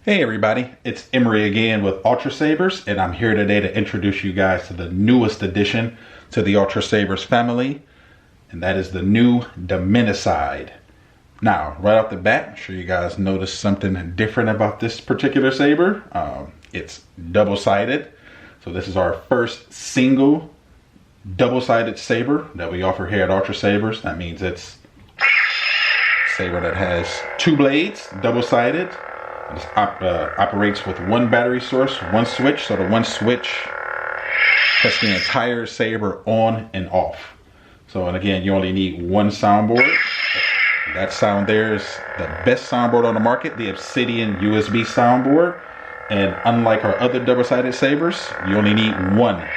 Hey everybody, it's Emery again with Ultrasabers, and I'm here today to introduce you guys to the newest addition to the Ultrasabers family, and that is the new Dominicide. Now, right off the bat, I'm sure you guys noticed something different about this particular saber. It's double-sided, so this is our first single double-sided saber that we offer here at Ultrasabers. That means it's a saber that has two blades, double-sided. This operates with one battery source, one switch, so the one switch sets the entire saber on and off. So, and again, you only need one soundboard. That sound there is the best soundboard on the market, the Obsidian USB soundboard. And unlike our other double-sided sabers, you only need one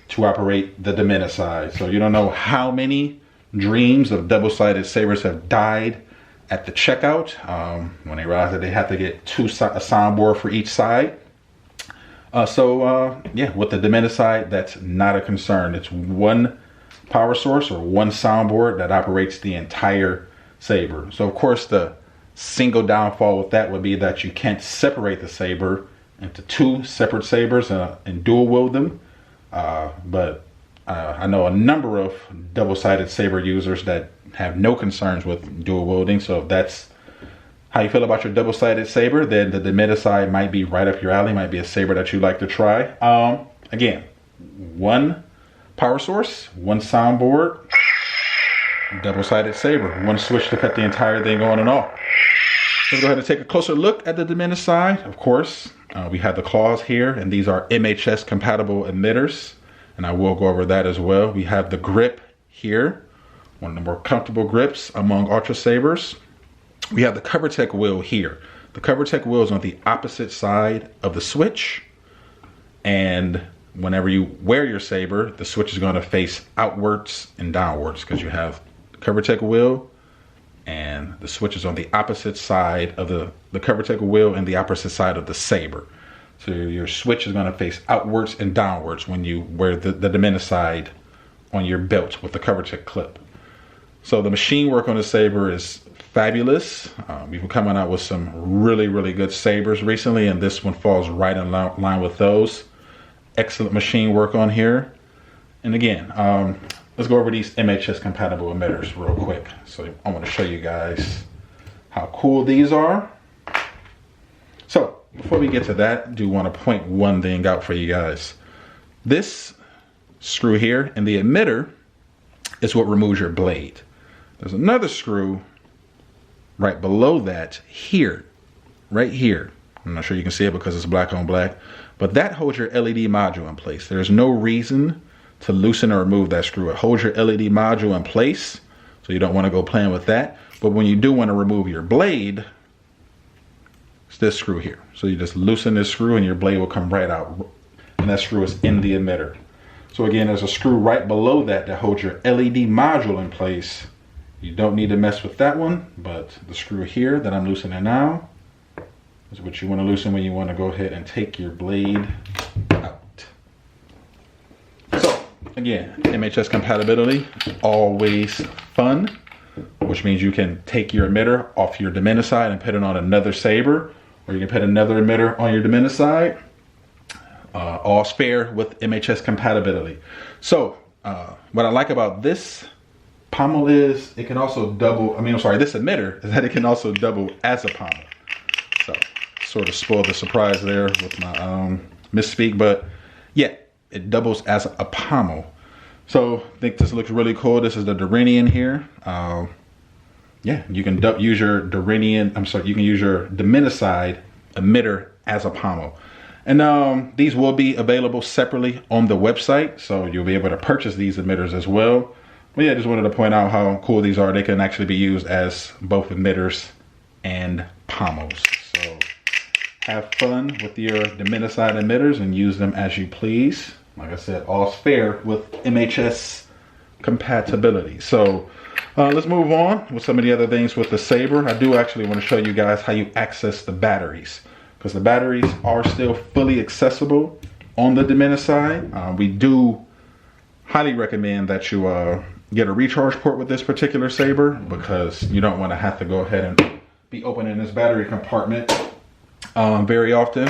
to operate the Dominicide. So you don't know how many dreams of double-sided sabers have died at the checkout when they realized that they had to get a soundboard for each side. Yeah, with the Dominicide, that's not a concern. It's one power source or one soundboard that operates the entire saber. So of course the single downfall with that would be that you can't separate the saber into two separate sabers and dual wield them. But I know a number of double-sided saber users that have no concerns with dual wielding. So if that's how you feel about your double-sided saber, then the Dominicide might be right up your alley, might be a saber that you'd like to try. Again, one power source, one soundboard, double-sided saber, one switch to cut the entire thing on and off. Let's go ahead and take a closer look at the Dominicide. Of course, we have the claws here, and these are EMHS compatible emitters, and I will go over that as well. We have the grip here, one of the more comfortable grips among Ultrasabers. We have the CoverTech wheel here. The CoverTech wheel is on the opposite side of the switch, and whenever you wear your saber, the switch is going to face outwards and downwards because you have the CoverTech wheel, and the switch is on the opposite side of the CoverTech wheel and the opposite side of the saber. So your switch is going to face outwards and downwards when you wear the Dominicide on your belt with the CoverTech clip. So the machine work on the saber is fabulous. We've been coming out with some really good sabers recently, and this one falls right in line with those. Excellent machine work on here. And again, let's go over these EMHS compatible emitters real quick. So I want to show you guys how cool these are. So before we get to that, I do want to point one thing out for you guys. This screw here in the emitter is what removes your blade. There's another screw right below that here, right here. I'm not sure you can see it because it's black on black, but that holds your LED module in place. There's no reason to loosen or remove that screw. It holds your LED module in place, so you don't want to go playing with that. But when you do want to remove your blade, it's this screw here. So you just loosen this screw and your blade will come right out. And that screw is in the emitter. So again, there's a screw right below that that holds your LED module in place. You don't need to mess with that one, but the screw here that I'm loosening now is what you want to loosen when you want to go ahead and take your blade out. So again, EMHS compatibility, always fun, which means you can take your emitter off your Dominicide and put it on another saber, or you can put another emitter on your Dominicide. All's fair with EMHS compatibility. So what I like about this pommel is it can also double, this emitter is that it can also double as a pommel. So sort of spoiled the surprise there with my misspeak, but yeah, it doubles as a pommel. So I think this looks really cool. This is the Durinian here. Yeah, you can use your you can use your Dominicide emitter as a pommel. And these will be available separately on the website, so you'll be able to purchase these emitters as well. But yeah, just wanted to point out how cool these are. They can actually be used as both emitters and pommels. So have fun with your Dominicide emitters and use them as you please. Like I said, all's fair with EMHS compatibility. So let's move on with some of the other things with the saber. I do actually want to show you guys how you access the batteries, because the batteries are still fully accessible on the Dominicide. We do highly recommend that you get a recharge port with this particular saber, because you don't want to have to go ahead and be opening this battery compartment very often.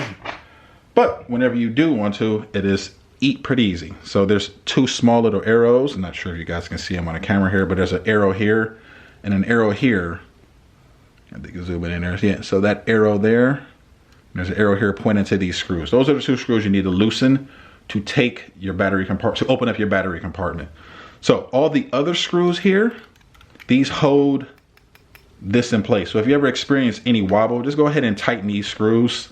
But whenever you do want to, it is pretty easy. So there's two small little arrows. I'm not sure if you guys can see them on the camera here, but there's an arrow here and an arrow here. I think you zoom in there. Yeah, so that arrow there, there's an arrow here pointing to these screws. Those are the two screws you need to loosen to take your battery compartment, to open up your battery compartment. So all the other screws here, these hold this in place. So if you ever experience any wobble, just go ahead and tighten these screws,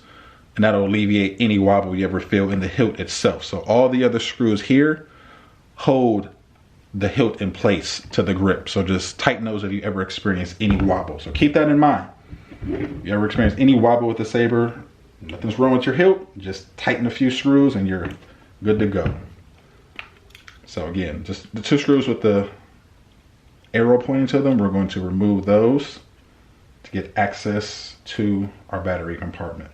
and that'll alleviate any wobble you ever feel in the hilt itself. So all the other screws here hold the hilt in place to the grip. So just tighten those if you ever experience any wobble. So keep that in mind. If you ever experience any wobble with the saber, nothing's wrong with your hilt. Just tighten a few screws and you're good to go. So again, just the two screws with the arrow pointing to them, we're going to remove those to get access to our battery compartment.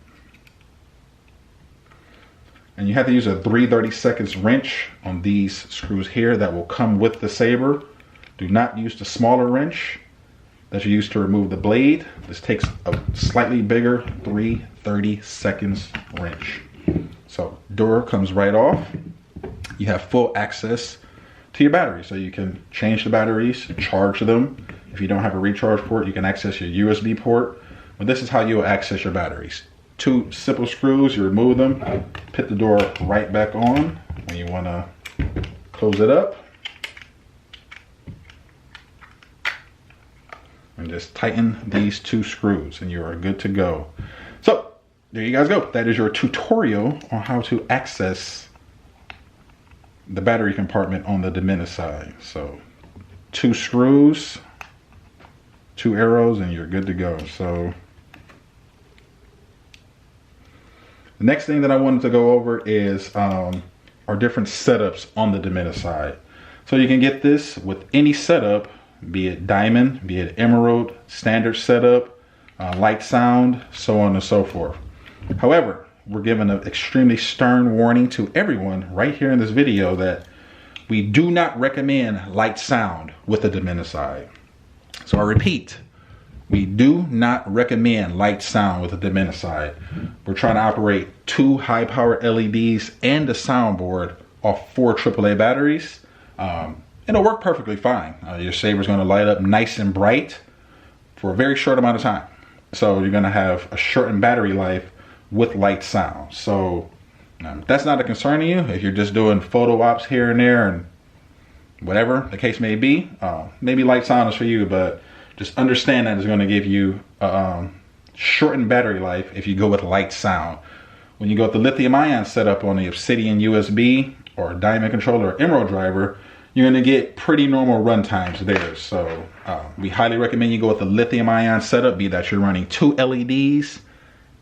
And you have to use a 3/32 wrench on these screws here that will come with the saber. Do not use the smaller wrench that you use to remove the blade. This takes a slightly bigger 3/32 wrench. So door comes right off. You have full access to your battery, so you can change the batteries, charge them. If you don't have a recharge port, you can access your USB port. But this is how you will access your batteries. Two simple screws, you remove them, put the door right back on when you want to close it up, and just tighten these two screws and you are good to go. So there you guys go. That is your tutorial on how to access the battery compartment on the Dominicide. So two screws, two arrows, and you're good to go. So the next thing that I wanted to go over is our different setups on the Dominicide. So you can get this with any setup, be it diamond, be it emerald, standard setup, light sound, so on and so forth. However, we're given an extremely stern warning to everyone right here in this video that we do not recommend light sound with the Dominicide. So I repeat, we do not recommend light sound with the Dominicide. We're trying to operate two high power LEDs and the soundboard off 4 AAA batteries. It'll work perfectly fine. Your saber's gonna light up nice and bright for a very short amount of time. So you're gonna have a shortened battery life with light sound. So that's not a concern to you. If you're just doing photo ops here and there and whatever the case may be, maybe light sound is for you, but just understand that it's going to give you shortened battery life if you go with light sound. When you go with the lithium ion setup on the Obsidian USB or diamond controller or emerald driver, you're going to get pretty normal run times there. So we highly recommend you go with the lithium ion setup, be that you're running 2 LEDs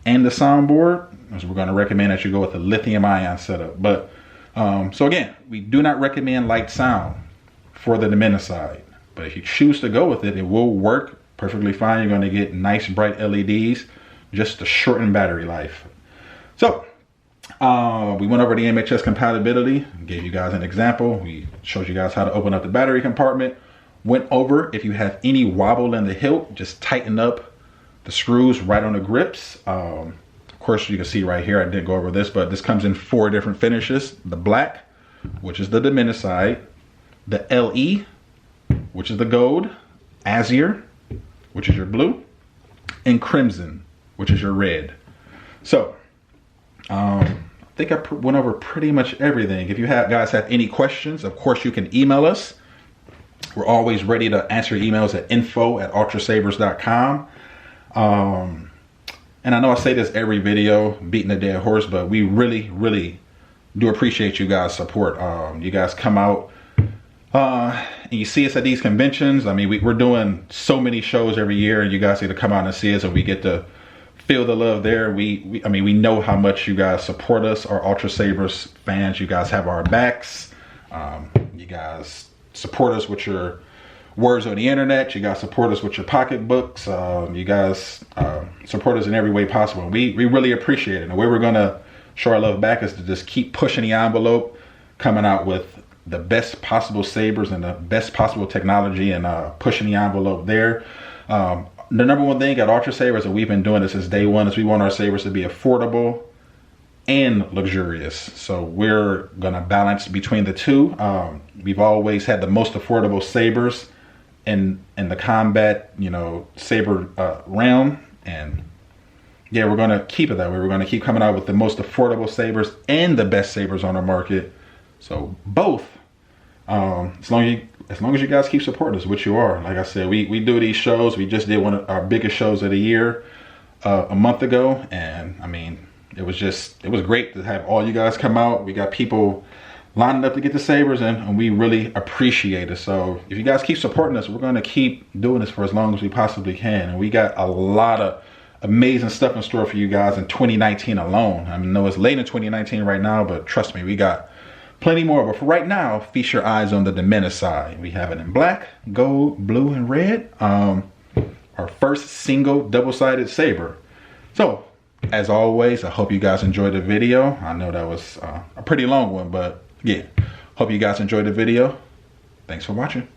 and the soundboard. So we're going to recommend that you go with the lithium ion setup. But so again, we do not recommend light sound for the Dominicide. But if you choose to go with it, it will work perfectly fine. You're going to get nice bright LEDs, just to shorten battery life. So we went over the EMHS compatibility, gave you guys an example. We showed you guys how to open up the battery compartment. Went over if you have any wobble in the hilt, just tighten up the screws right on the grips. Of course, you can see right here, I did go over this, but this comes in 4 different finishes. The black, which is the Dominicide, the LE, which is the gold, azure, which is your blue, and crimson, which is your red. So I think I went over pretty much everything. If you guys have any questions, of course you can email us. We're always ready to answer emails at info@ultrasabers.com. And I know I say this every video, beating a dead horse, but we really do appreciate you guys' support. You guys come out and you see us at these conventions. I mean, we're doing so many shows every year, and you guys get to come out and see us, and we get to feel the love there. I mean, we know how much you guys support us, our Ultrasabers fans. You guys have our backs. You guys support us with your words on the internet. You guys support us with your pocketbooks. You guys support us in every way possible. We really appreciate it. And the way we're gonna show our love back is to just keep pushing the envelope, coming out with the best possible sabers and the best possible technology, and pushing the envelope there. The number one thing at Ultrasabers, and we've been doing this since day one, is we want our sabers to be affordable and luxurious. So we're gonna balance between the two. We've always had the most affordable sabers in the combat, you know, saber realm, and yeah, we're gonna keep it that way. We're gonna keep coming out with the most affordable sabers and the best sabers on the market. So both, as long as you guys keep supporting us, which you are. Like I said, we do these shows. We just did one of our biggest shows of the year a month ago, and I mean, it was great to have all you guys come out. We got people lining up to get the sabers, and we really appreciate it. So if you guys keep supporting us, we're going to keep doing this for as long as we possibly can. And we got a lot of amazing stuff in store for you guys in 2019 alone. I know it's late in 2019 right now, but trust me, we got plenty more. But for right now, feast your eyes on the Dominicide. We have it in black, gold, blue, and red. Our first single double-sided saber. So as always, I hope you guys enjoyed the video. I know that was a pretty long one, but yeah, hope you guys enjoyed the video. Thanks for watching.